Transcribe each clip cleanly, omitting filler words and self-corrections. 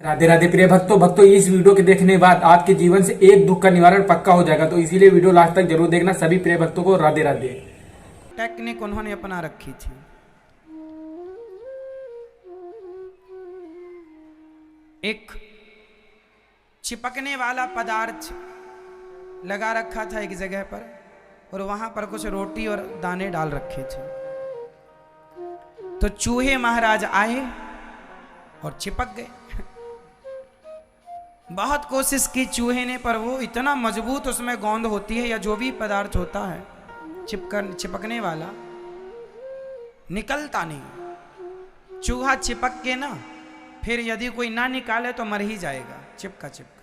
राधे राधे प्रिय भक्तों इस वीडियो के देखने के बाद आपके जीवन से एक दुख का निवारण पक्का हो जाएगा, तो इसीलिए वीडियो लास्ट तक जरूर देखना। सभी प्रिय भक्तों को राधे राधे। टेक्निक उन्होंने अपना रखी थी। एक चिपकने वाला पदार्थ लगा रखा था एक जगह पर, और वहां पर कुछ रोटी और दाने डाल रखे थे। तो चूहे महाराज आए और चिपक गए। बहुत कोशिश की चूहे ने, पर वो इतना मजबूत उसमें गोंद होती है या जो भी पदार्थ होता है चिपकने वाला, निकलता नहीं। चूहा चिपक के ना, फिर यदि कोई ना निकाले तो मर ही जाएगा, चिपका चिपका।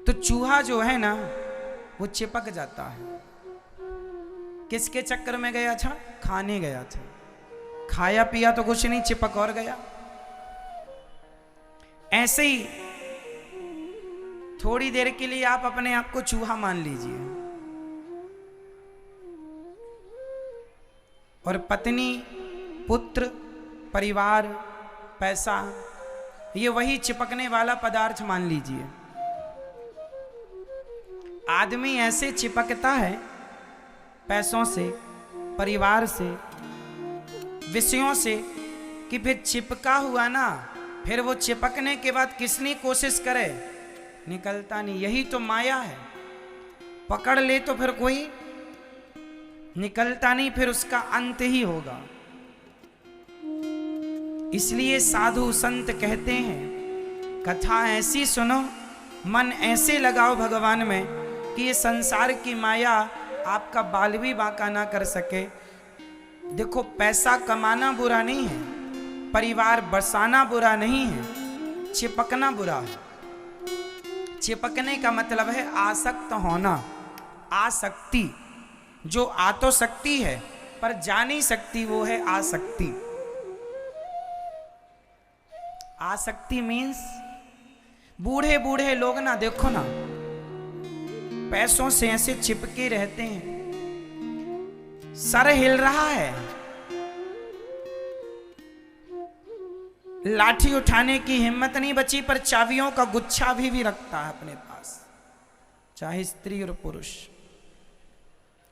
तो चूहा जो है ना वो चिपक जाता है। किसके चक्कर में गया था? खाने गया था। खाया पिया तो कुछ नहीं, चिपक और गया। ऐसे ही थोड़ी देर के लिए आप अपने आप को चूहा मान लीजिए, और पत्नी, पुत्र, परिवार, पैसा, ये वही चिपकने वाला पदार्थ मान लीजिए। आदमी ऐसे चिपकता है पैसों से, परिवार से, विषयों से, कि फिर चिपका हुआ ना, फिर वो चिपकने के बाद किसनी कोशिश करे, निकलता नहीं। यही तो माया है। पकड़ ले तो फिर कोई निकलता नहीं, फिर उसका अंत ही होगा। इसलिए साधु संत कहते हैं, कथा ऐसी सुनो, मन ऐसे लगाओ भगवान में कि ये संसार की माया आपका बाल भी बांका ना कर सके। देखो, पैसा कमाना बुरा नहीं है, परिवार बसाना बुरा नहीं है, चिपकना बुरा है। चिपकने का मतलब है आसक्त होना। आसक्ति, जो आ तो सकती है पर जा नहीं सकती, वो है आसक्ति। आसक्ति मीन्स बूढ़े बूढ़े लोग ना, देखो ना, पैसों से ऐसे चिपके रहते हैं। सर हिल रहा है, लाठी उठाने की हिम्मत नहीं बची, पर चाबियों का गुच्छा भी रखता है अपने पास, चाहे स्त्री और पुरुष।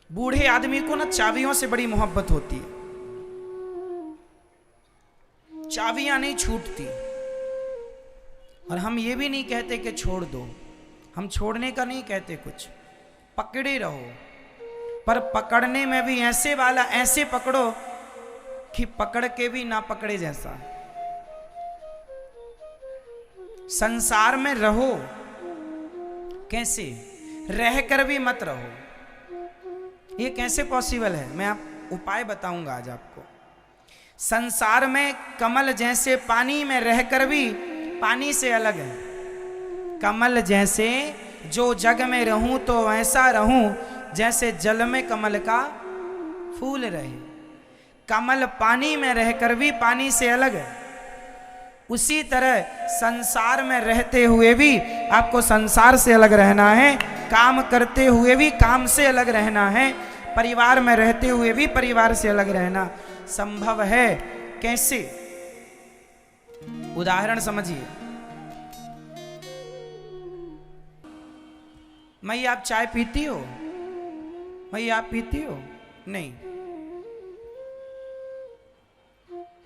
बूढ़े आदमी को ना चाबियों से बड़ी मोहब्बत होती है, चाबियां नहीं छूटती। और हम ये भी नहीं कहते कि छोड़ दो, हम छोड़ने का नहीं कहते कुछ, पकड़े रहो, पर पकड़ने में भी ऐसे वाला ऐसे पकड़ो कि पकड़ के भी ना पकड़े जैसा। संसार में रहो, कैसे रहकर भी मत रहो। ये कैसे पॉसिबल है, मैं आप उपाय बताऊंगा आज आपको। संसार में कमल जैसे पानी में रहकर भी पानी से अलग है। कमल जैसे जो जग में रहूं तो ऐसा रहूं जैसे जल में कमल का फूल रहे। कमल पानी में रहकर भी पानी से अलग है। उसी तरह संसार में रहते हुए भी आपको संसार से अलग रहना है, काम करते हुए भी काम से अलग रहना है, परिवार में रहते हुए भी परिवार से अलग रहना संभव है। कैसे? उदाहरण समझिए। मई, आप चाय पीती हो? मई, आप पीती हो? नहीं।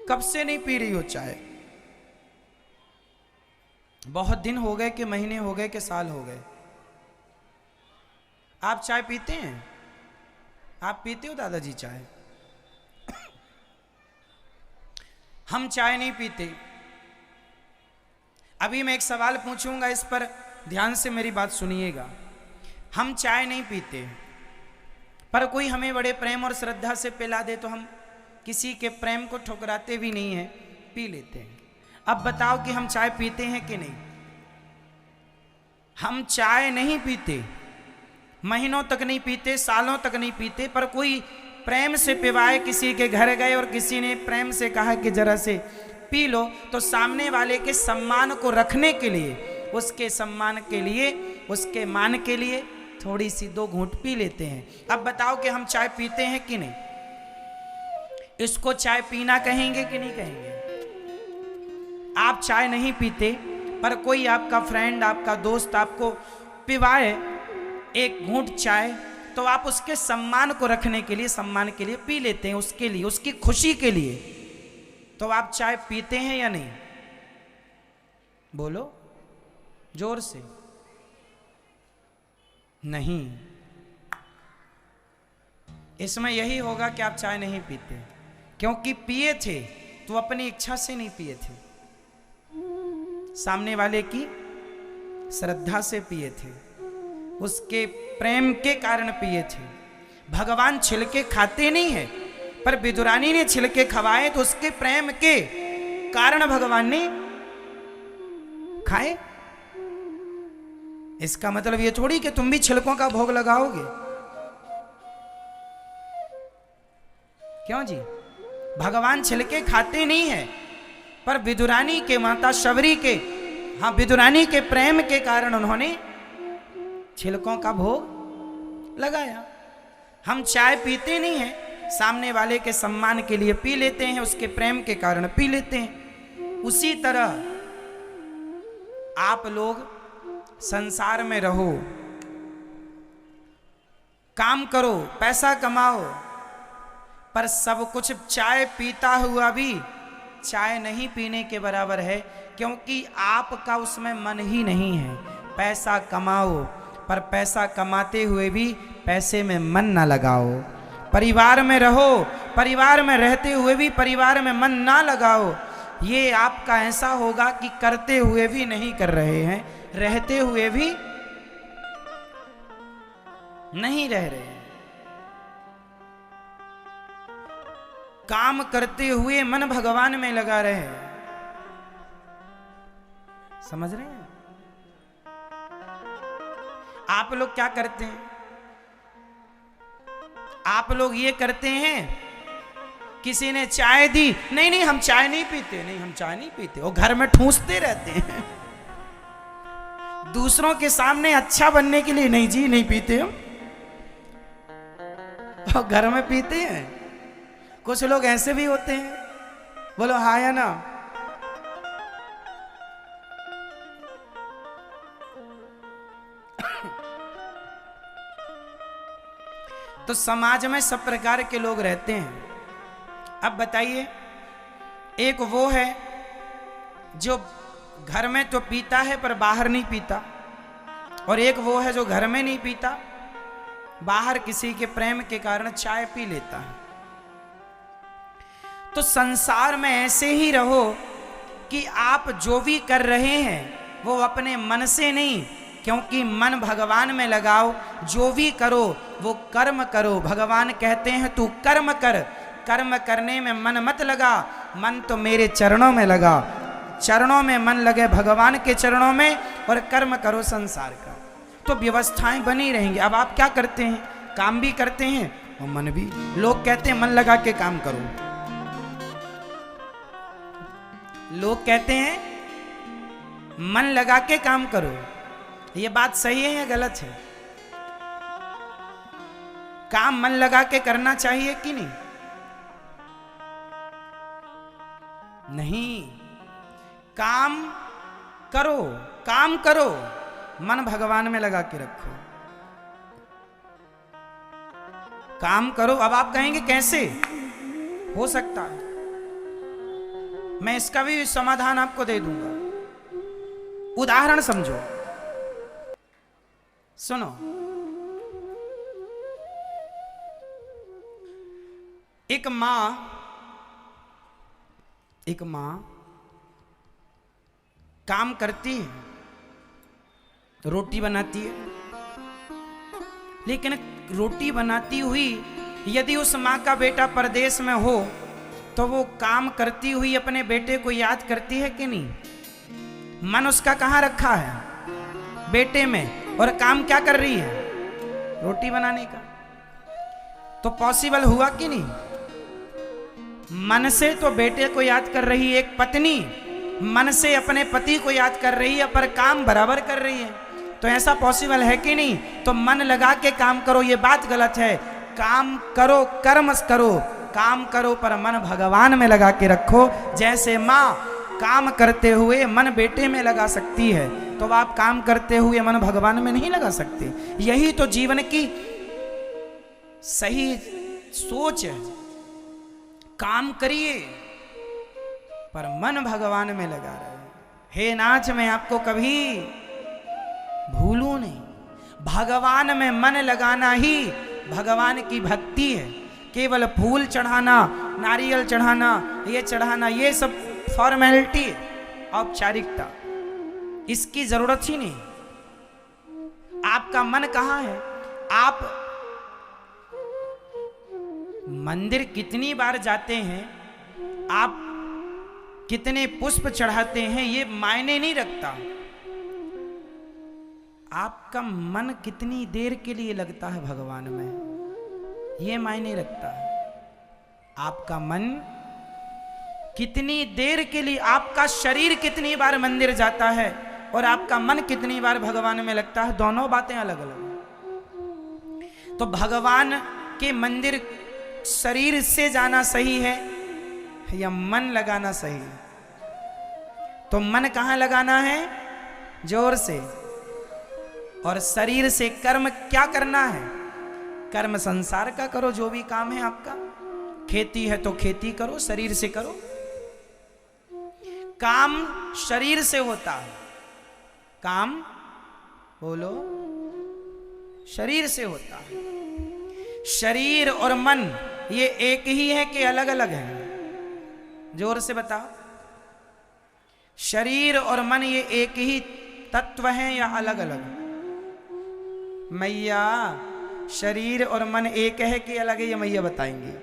कब से नहीं पी रही हो चाय? बहुत दिन हो गए कि महीने हो गए कि साल हो गए? आप चाय पीते हैं? आप पीते हो दादाजी चाय? हम चाय नहीं पीते। अभी मैं एक सवाल पूछूंगा, इस पर ध्यान से मेरी बात सुनिएगा। हम चाय नहीं पीते, पर कोई हमें बड़े प्रेम और श्रद्धा से पिला दे तो हम किसी के प्रेम को ठुकराते भी नहीं है, पी लेते हैं। अब बताओ कि हम चाय पीते हैं कि नहीं? हम चाय नहीं पीते, महीनों तक नहीं पीते, सालों तक नहीं पीते, पर कोई प्रेम से पिवाए, किसी के घर गए और किसी ने प्रेम से कहा कि जरा से पी लो, तो सामने वाले के सम्मान को रखने के लिए, उसके सम्मान के लिए, उसके मान के लिए थोड़ी सी दो घूंट पी लेते हैं। अब बताओ कि हम चाय पीते हैं कि नहीं? इसको चाय पीना कहेंगे कि नहीं कहेंगे? आप चाय नहीं पीते, पर कोई आपका फ्रेंड, आपका दोस्त आपको पिवाए एक घूंट चाय, तो आप उसके सम्मान को रखने के लिए, सम्मान के लिए पी लेते हैं, उसके लिए, उसकी खुशी के लिए। तो आप चाय पीते हैं या नहीं? बोलो जोर से। नहीं। इसमें यही होगा कि आप चाय नहीं पीते, क्योंकि पिए थे तो अपनी इच्छा से नहीं पिए थे, सामने वाले की श्रद्धा से पिए थे, उसके प्रेम के कारण पिए थे। भगवान छिलके खाते नहीं है, पर विदुरानी ने छिलके खवाए तो उसके प्रेम के कारण भगवान ने खाए। इसका मतलब ये थोड़ी कि तुम भी छिलकों का भोग लगाओगे। क्यों जी? भगवान छिलके खाते नहीं है, पर विदुरानी के, माता शबरी के, हाँ, विदुरानी के प्रेम के कारण उन्होंने छिलकों का भोग लगाया। हम चाय पीते नहीं हैं, सामने वाले के सम्मान के लिए पी लेते हैं, उसके प्रेम के कारण पी लेते हैं। उसी तरह आप लोग संसार में रहो, काम करो, पैसा कमाओ, पर सब कुछ चाय पीता हुआ भी चाय नहीं पीने के बराबर है, क्योंकि आपका उसमें मन ही नहीं है। पैसा कमाओ, पर पैसा कमाते हुए भी पैसे में मन ना लगाओ। परिवार में रहो, परिवार में रहते हुए भी परिवार में मन ना लगाओ। ये आपका ऐसा होगा कि करते हुए भी नहीं कर रहे हैं, रहते हुए भी नहीं रह रहे हैं। काम करते हुए मन भगवान में लगा रहे हैं। समझ रहे हैं? आप लोग क्या करते हैं? आप लोग ये करते हैं, किसी ने चाय दी, नहीं नहीं हम चाय नहीं पीते, नहीं हम चाय नहीं पीते, वो घर में ठूंसते रहते हैं। दूसरों के सामने अच्छा बनने के लिए, नहीं जी नहीं पीते हम, और घर में पीते हैं। कुछ लोग ऐसे भी होते हैं, बोलो हाँ या ना? तो समाज में सब प्रकार के लोग रहते हैं। अब बताइए, एक वो है जो घर में तो पीता है पर बाहर नहीं पीता, और एक वो है जो घर में नहीं पीता, बाहर किसी के प्रेम के कारण चाय पी लेता है। तो संसार में ऐसे ही रहो कि आप जो भी कर रहे हैं वो अपने मन से नहीं, क्योंकि मन भगवान में लगाओ। जो भी करो वो कर्म करो। भगवान कहते हैं तू कर्म कर, कर्म करने में मन मत लगा, मन तो मेरे चरणों में लगा। चरणों में मन लगे, भगवान के चरणों में, और कर्म करो संसार का, तो व्यवस्थाएं बनी रहेंगी। अब आप क्या करते हैं? काम भी करते हैं और मन भी। लोग कहते हैं मन लगा के काम करो, लोग कहते हैं मन लगा के काम करो। ये बात सही है या गलत है? काम मन लगा के करना चाहिए कि नहीं? नहीं, काम करो, काम करो, मन भगवान में लगा के रखो, काम करो। अब आप कहेंगे कैसे हो सकता है? मैं इसका भी समाधान आपको दे दूंगा। उदाहरण समझो, सुनो। एक मां काम करती है, रोटी बनाती है, लेकिन रोटी बनाती हुई यदि उस मां का बेटा परदेश में हो तो वो काम करती हुई अपने बेटे को याद करती है कि नहीं? मन उसका कहाँ रखा है? बेटे में। और काम क्या कर रही है? रोटी बनाने का। तो पॉसिबल हुआ कि नहीं? मन से तो बेटे को याद कर रही है एक पत्नी, मन से अपने पति को याद कर रही है, पर काम बराबर कर रही है। तो ऐसा पॉसिबल है कि नहीं? तो मन लगा के काम करो, ये बात गलत है। काम करो, कर्म करो, काम करो, पर मन भगवान में लगा के रखो। जैसे माँ काम करते हुए मन बेटे में लगा सकती है, तो आप काम करते हुए मन भगवान में नहीं लगा सकते। यही तो जीवन की सही सोच है। काम करिए पर मन भगवान में लगा रहे। हे नाथ, मैं आपको कभी भूलूं नहीं। भगवान में मन लगाना ही भगवान की भक्ति है। केवल फूल चढ़ाना, नारियल चढ़ाना, ये सब फॉर्मेलिटी है, औपचारिकता, इसकी जरूरत ही नहीं। आपका मन कहाँ है? आप मंदिर कितनी बार जाते हैं, आप कितने पुष्प चढ़ाते हैं, ये मायने नहीं रखता। आपका मन कितनी देर के लिए लगता है भगवान में, ये मायने रखता है। आपका मन कितनी देर के लिए, आपका शरीर कितनी बार मंदिर जाता है और आपका मन कितनी बार भगवान में लगता है, दोनों बातें अलग अलग। तो भगवान के मंदिर शरीर से जाना सही है या मन लगाना सही है? तो मन कहाँ लगाना है? जोर से। और शरीर से कर्म क्या करना है? कर्म संसार का करो, जो भी काम है आपका। खेती है तो खेती करो, शरीर से करो। काम शरीर से होता है, काम बोलो शरीर से होता है। शरीर और मन ये एक ही है कि अलग अलग है? जोर से बताओ। शरीर और मन ये एक ही तत्व है या अलग अलग? मैया, शरीर और मन एक है कि अलग है? ये मैया बताएंगी।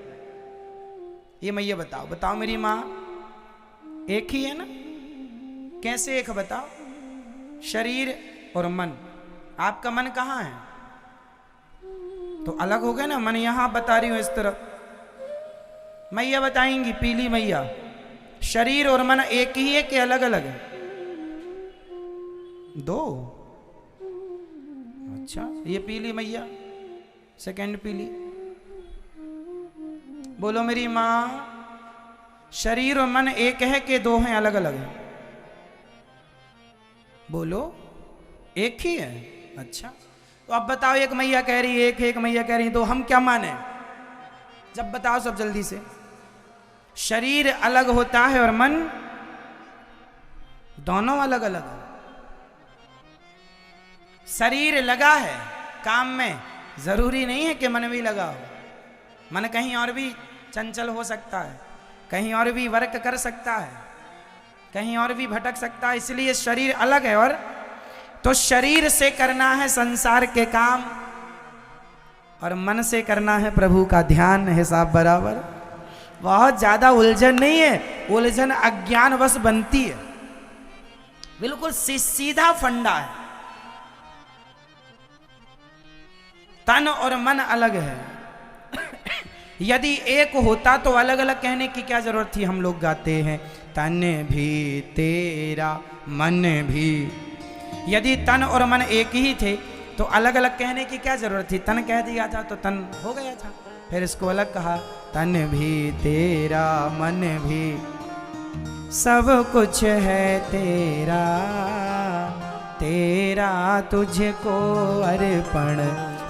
ये मैया बताओ, बताओ मेरी माँ। एक ही है ना? कैसे एक? बताओ। शरीर और मन। आपका मन कहाँ है? तो अलग हो गया ना। मन यहां बता रही हूं इस तरफ, मैया बताएंगी, पीली मैया। शरीर और मन एक ही है कि अलग अलग है? दो। अच्छा, ये पीली मैया, सेकंड पीली। बोलो मेरी माँ, शरीर और मन एक है कि दो हैं, अलग अलग है? बोलो, एक ही है। अच्छा, तो अब बताओ, एक मैया कह रही एक है, एक मैया कह रही, तो हम क्या माने? जब बताओ सब जल्दी से। शरीर अलग होता है और मन दोनों अलग अलग है। शरीर लगा है काम में, जरूरी नहीं है कि मन भी लगा हो। मन कहीं और भी चंचल हो सकता है, कहीं और भी वर्क कर सकता है, कहीं और भी भटक सकता है। इसलिए शरीर अलग है। और तो शरीर से करना है संसार के काम और मन से करना है प्रभु का ध्यान। हिसाब बराबर। बहुत ज्यादा उलझन नहीं है, उलझन अज्ञानवश बनती है। बिल्कुल सीधा फंडा है। तन और मन अलग है। यदि एक होता तो अलग अलग कहने की क्या जरूरत थी? हम लोग गाते हैं, तन भी तेरा मन भी। यदि तन और मन एक ही थे तो अलग अलग कहने की क्या जरूरत थी? तन कह दिया था तो तन हो गया था। फिर इसको अलग कहा, तन भी तेरा मन भी, सब कुछ है तेरा, तेरा तुझको अर्पण,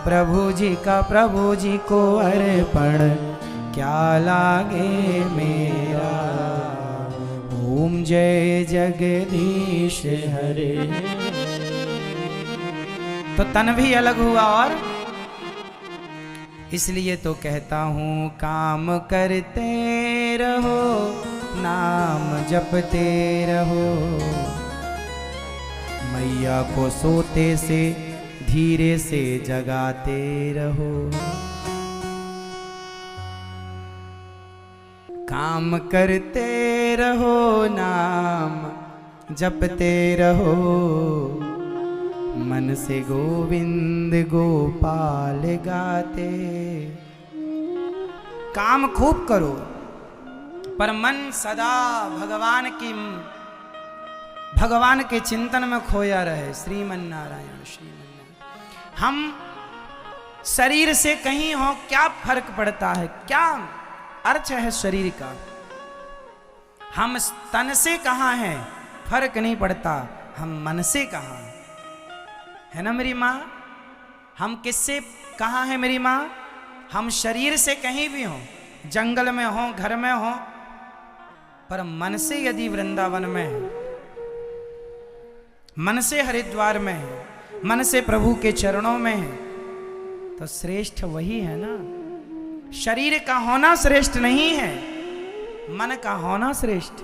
प्रभु जी का प्रभु जी को अर्पण, क्या लागे मेरा। ओम जय जगदीश हरे। तो तन भी अलग हुआ। और इसलिए तो कहता हूँ, काम करते रहो, नाम जपते रहो, मैया को सोते से धीरे से जगाते रहो। काम करते रहो, नाम जपते रहो, मन से गोविंद गोपाल गाते। काम खूब करो पर मन सदा भगवान के चिंतन में खोया रहे। श्रीमन नारायण श्रीमन। हम शरीर से कहीं हो, क्या फर्क पड़ता है? क्या अर्थ है शरीर का? हम तन से कहाँ हैं, फर्क नहीं पड़ता हम मन से कहाँ हैं। है ना मेरी माँ? हम किससे कहाँ हैं मेरी माँ? हम शरीर से कहीं भी हों, जंगल में हों, घर में हों, पर मन से यदि वृंदावन में है, मन से हरिद्वार में है, मन से प्रभु के चरणों में है, तो श्रेष्ठ वही है ना। शरीर का होना श्रेष्ठ नहीं है, मन का होना श्रेष्ठ।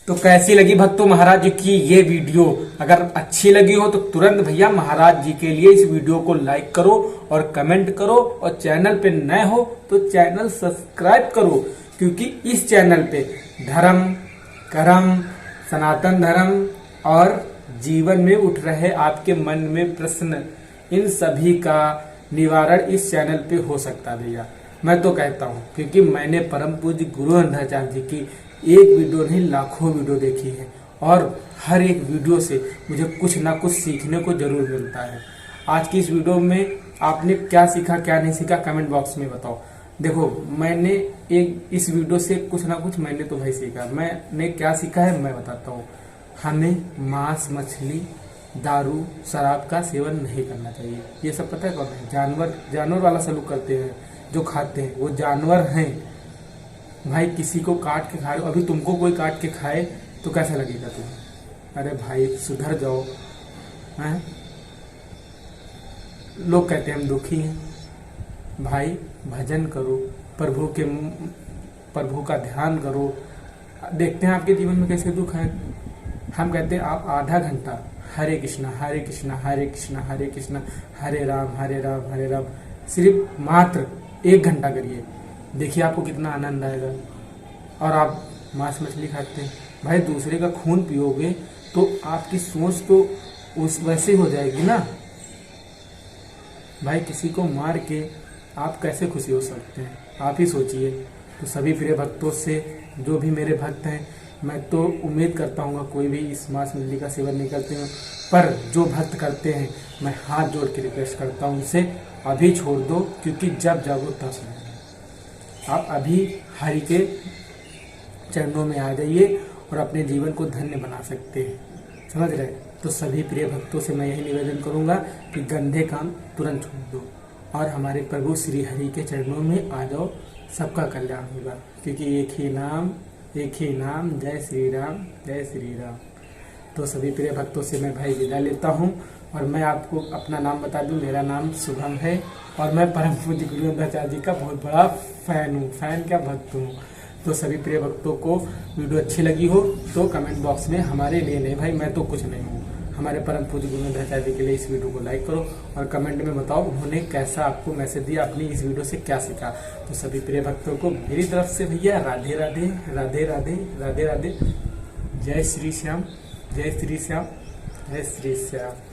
तो कैसी लगी भक्तों महाराज जी की ये वीडियो? अगर अच्छी लगी हो तो तुरंत भैया महाराज जी के लिए इस वीडियो को लाइक करो और कमेंट करो, और चैनल पे नए हो तो चैनल सब्सक्राइब करो, क्योंकि इस चैनल पे धर्म, कर्म, सनातन धर्म और जीवन में उठ रहे आपके मन में प्रश्न, इन सभी का निवारण इस चैनल पे हो सकता है भैया। मैं तो कहता हूँ, क्योंकि मैंने परम पूज्य गुरु अंधाचार्य जी की एक वीडियो नहीं लाखों वीडियो देखी है, और हर एक वीडियो से मुझे कुछ ना कुछ सीखने को जरूर मिलता है। आज की इस वीडियो में आपने क्या सीखा क्या नहीं सीखा कमेंट बॉक्स में बताओ। देखो, मैंने इस वीडियो से कुछ ना कुछ मैंने तो भाई सीखा। मैंने क्या सीखा है मैं बताता हूँ। हमें मांस, मछली, दारू, शराब का सेवन नहीं करना चाहिए। ये सब पता है कौन है? जानवर वाला सलूक करते हैं, जो खाते हैं वो जानवर हैं भाई। किसी को काट के खा रहे हो, अभी तुमको कोई काट के खाए तो कैसा लगेगा तुम्हें? अरे भाई सुधर जाओ। हैं? लोग कहते हैं हम दुखी हैं। भाई भजन करो, प्रभु का ध्यान करो। देखते हैं आपके जीवन में कैसे दुख है। हम कहते हैं आप आधा घंटा हरे कृष्णा हरे कृष्णा हरे कृष्णा हरे कृष्णा हरे राम हरे राम हरे राम, सिर्फ मात्र 1 घंटा करिए, देखिए आपको कितना आनंद आएगा। और आप मांस मछली खाते हैं, भाई दूसरे का खून पियोगे तो आपकी सोच तो उस वैसे हो जाएगी ना। भाई किसी को मार के आप कैसे खुशी हो सकते हैं? आप ही सोचिए। तो सभी प्रिय भक्तों से, जो भी मेरे भक्त हैं, मैं तो उम्मीद करता हूँ कोई भी इस मांस मछली का सेवन नहीं करते हैं, पर जो भक्त करते हैं मैं हाथ जोड़ के रिक्वेस्ट करता हूँ उनसे अभी छोड़ दो, क्योंकि जब जागो तब सुनो। आप अभी हरि के चरणों में आ जाइए और अपने जीवन को धन्य बना सकते हैं, समझ रहे? तो सभी प्रिय भक्तों से मैं यही निवेदन करूंगा कि गंदे काम तुरंत छोड़ दो और हमारे प्रभु श्री हरि के चरणों में आ जाओ, सबका कल्याण होगा। क्योंकि एक ही नाम, जय श्री राम, जय श्री राम। तो सभी प्रिय भक्तों से मैं भाई विदा लेता हूँ, और मैं आपको अपना नाम बता दूं, मेरा नाम शुभम है और मैं परम पूज्य गुरु अंधाचार्य जी का बहुत बड़ा फैन हूँ। फैन क्या, भक्त हूँ। तो सभी प्रिय भक्तों को वीडियो अच्छी लगी हो तो कमेंट बॉक्स में हमारे लिए नहीं भाई, मैं तो कुछ नहीं हूँ, हमारे परम पूज्य गुरु अंधाचार्य जी के लिए इस वीडियो को लाइक करो और कमेंट में बताओ उन्होंने कैसा आपको मैसेज दिया, आपने इस वीडियो से क्या सीखा। तो सभी प्रिय भक्तों को मेरी तरफ से भैया राधे राधे राधे राधे राधे राधे। जय श्री श्याम, जय श्री श्याम, जय श्री श्याम।